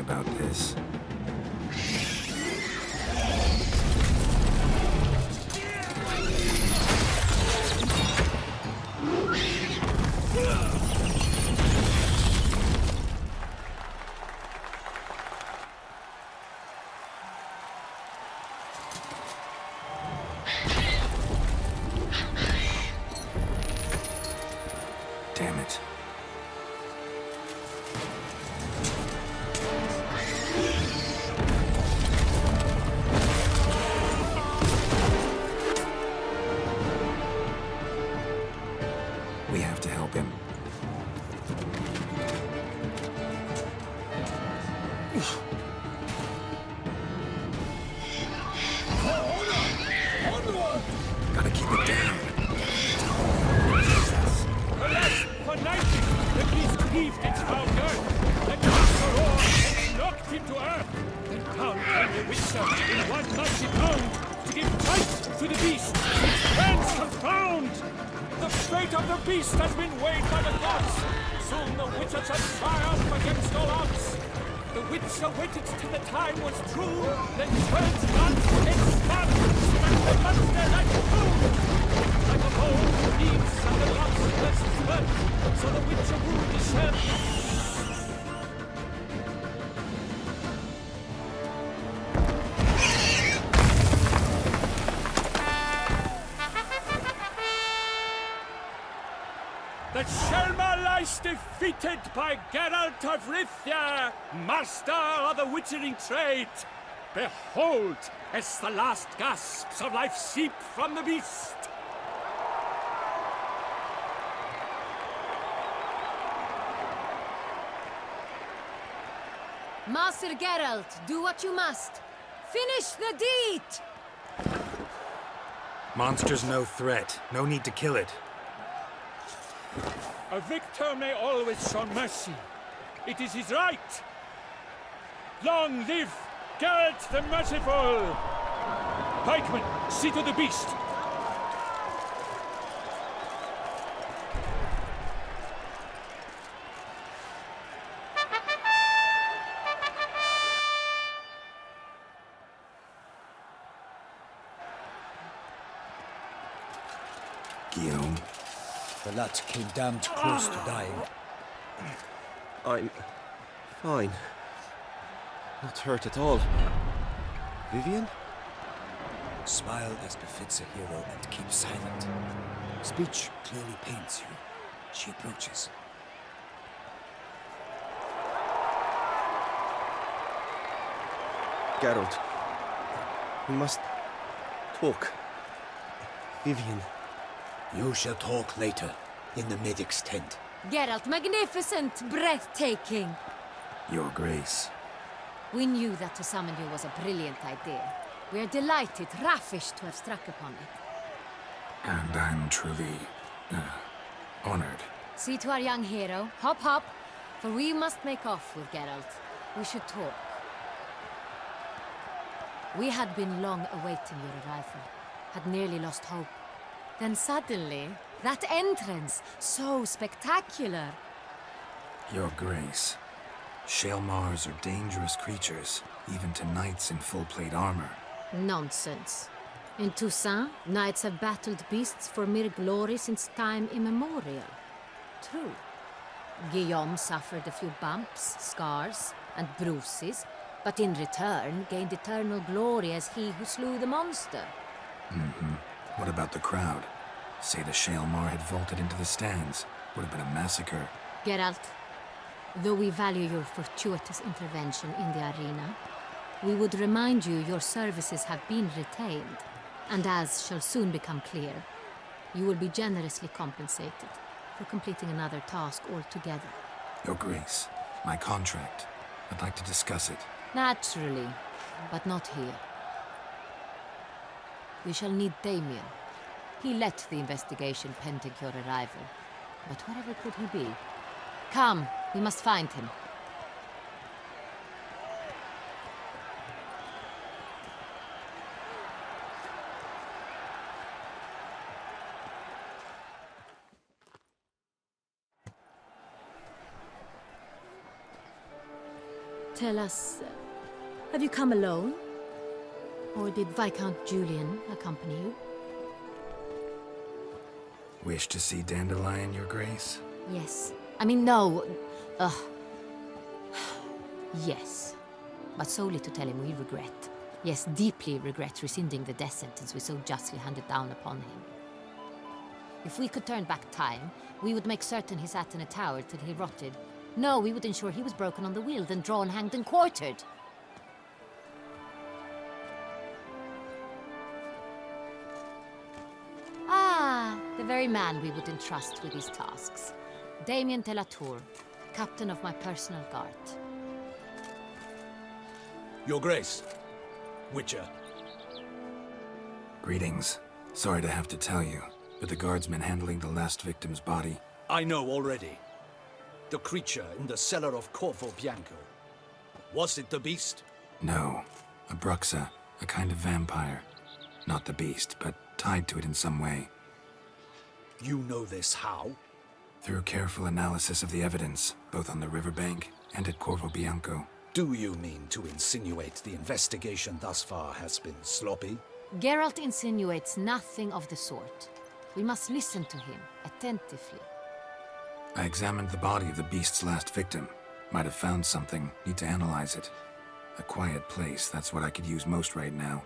about this. Damn it. We have to help him. Gotta keep it down. Alas, for night, the beast cleaved its founder, and the roar and knocked him to earth. Then down came the Witcher in one mighty bound to give fight to the beast, its friends confound. The fate of the beast has been weighed by the gods. Soon the Witcher shall triumph against all odds. The Witcher waited till the time was true, then turned guns and stabbed, struck the monster like food. Like a bowl leaves and the lobster's blood, so the Witcher wound his head. The Shelma lies defeated by Geralt of Rivia, master of the witchering trade. Behold, as the last gasps of life seep from the beast. Master Geralt, do what you must. Finish the deed! Monster's no threat. No need to kill it. A victor may always show mercy. It is his right. Long live Geralt the Merciful! Pikeman, see to the beast. Guillaume. The lad came damned close to dying. I'm fine. Not hurt at all. Vivian? Smile as befits a hero and keep silent. Speech clearly pains you. She approaches. Geralt. We must talk. Vivian. You shall talk later, in the medic's tent. Geralt, magnificent, breathtaking. Your Grace. We knew that to summon you was a brilliant idea. We are delighted, ravished to have struck upon it. And I'm truly... honored. See to our young hero. Hop, hop. For we must make off with Geralt. We should talk. We had been long awaiting your arrival. Had nearly lost hope. Then suddenly, that entrance, so spectacular. Your Grace. Shaelmars are dangerous creatures, even to knights in full plate armor. Nonsense. In Toussaint, knights have battled beasts for mere glory since time immemorial. True. Guillaume suffered a few bumps, scars, and bruises, but in return gained eternal glory as he who slew the monster. What about the crowd? Say the Shaelmar had vaulted into the stands. Would have been a massacre. Geralt, though we value your fortuitous intervention in the arena, we would remind you your services have been retained, and as shall soon become clear, you will be generously compensated for completing another task altogether. Your Grace, my contract. I'd like to discuss it. Naturally, but not here. We shall need Damien. He led the investigation pending your arrival. But wherever could he be? Come, we must find him. Tell us, have you come alone? Or did Viscount Julian accompany you? Wish to see Dandelion, Your Grace? Yes. I mean, no. Yes. But solely to tell him we regret. Yes, deeply regret rescinding the death sentence we so justly handed down upon him. If we could turn back time, we would make certain he sat in a tower till he rotted. No, we would ensure he was broken on the wheel, then drawn, hanged, and quartered. Ah, the very man we would entrust with these tasks. Damien de la Tour, captain of my personal guard. Your Grace. Witcher. Greetings. Sorry to have to tell you, but the guardsman handling the last victim's body... I know already. The creature in the cellar of Corvo Bianco. Was it the beast? No. A Bruxa, a kind of vampire. Not the beast, but tied to it in some way. You know this how? Through careful analysis of the evidence, both on the riverbank and at Corvo Bianco. Do you mean to insinuate the investigation thus far has been sloppy? Geralt insinuates nothing of the sort. We must listen to him attentively. I examined the body of the beast's last victim. Might have found something, need to analyze it. A quiet place, that's what I could use most right now.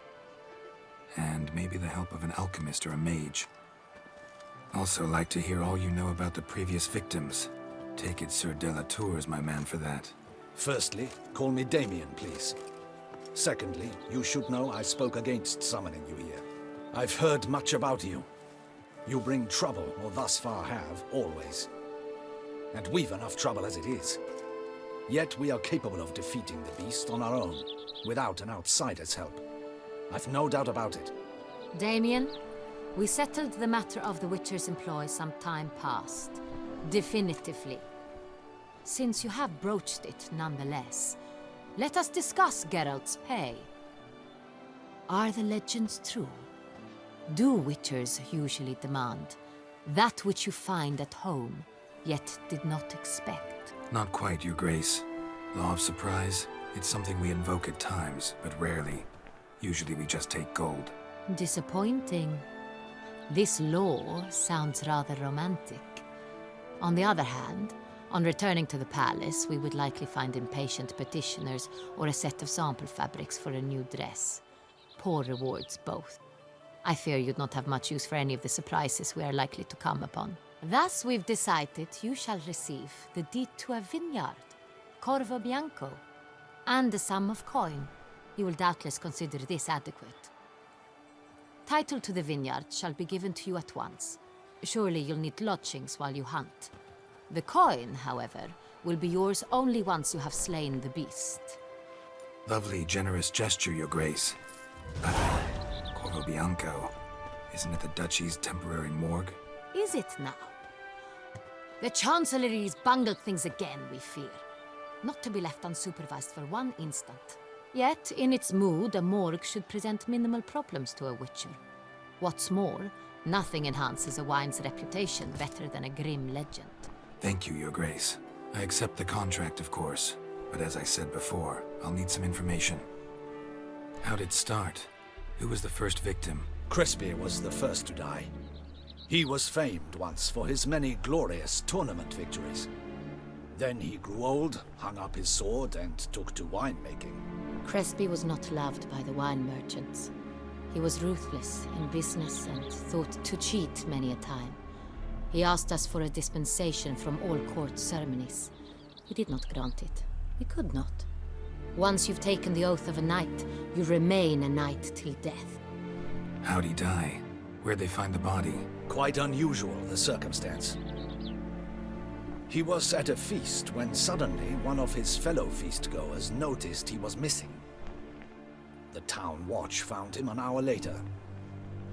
And maybe the help of an alchemist or a mage. Also like to hear all you know about the previous victims. Take it Sir de la Tour is my man for that. Firstly, call me Damien, please. Secondly, you should know I spoke against summoning you here. I've heard much about you. You bring trouble, or thus far have, always. And we've enough trouble as it is. Yet we are capable of defeating the beast on our own, without an outsider's help. I've no doubt about it. Damien, we settled the matter of the Witcher's employ some time past. Definitively. Since you have broached it nonetheless, let us discuss Geralt's pay. Are the legends true? Do Witchers usually demand that which you find at home, yet did not expect? Not quite, Your Grace. Law of surprise, it's something we invoke at times, but rarely. Usually we just take gold. Disappointing. This law sounds rather romantic. On the other hand, on returning to the palace, we would likely find impatient petitioners or a set of sample fabrics for a new dress. Poor rewards, both. I fear you'd not have much use for any of the surprises we are likely to come upon. Thus, we've decided you shall receive the deed to a vineyard, Corvo Bianco, and a sum of coin. You will doubtless consider this adequate. Title to the vineyard shall be given to you at once. Surely you'll need lodgings while you hunt. The coin, however, will be yours only once you have slain the beast. Lovely, generous gesture, Your Grace. Corvo Bianco. Isn't it the Duchy's temporary morgue? Is it now? The Chancellery's bungled things again, we fear. Not to be left unsupervised for one instant. Yet, in its mood, a morgue should present minimal problems to a Witcher. What's more, nothing enhances a wine's reputation better than a grim legend. Thank you, Your Grace. I accept the contract, of course. But as I said before, I'll need some information. How'd it start? Who was the first victim? Crespi was the first to die. He was famed once for his many glorious tournament victories. Then he grew old, hung up his sword, and took to winemaking. Crespi was not loved by the wine merchants. He was ruthless in business and thought to cheat many a time. He asked us for a dispensation from all court ceremonies. We did not grant it. We could not. Once you've taken the oath of a knight, you remain a knight till death. How'd he die? Where'd they find the body? Quite unusual, the circumstance. He was at a feast when suddenly one of his fellow feastgoers noticed he was missing. The town watch found him an hour later.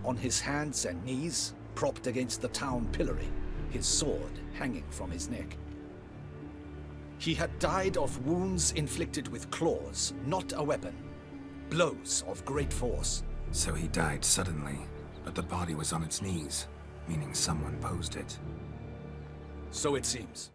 On his hands and knees, propped against the town pillory, his sword hanging from his neck. He had died of wounds inflicted with claws, not a weapon. Blows of great force. So he died suddenly, but the body was on its knees, meaning someone posed it. So it seems.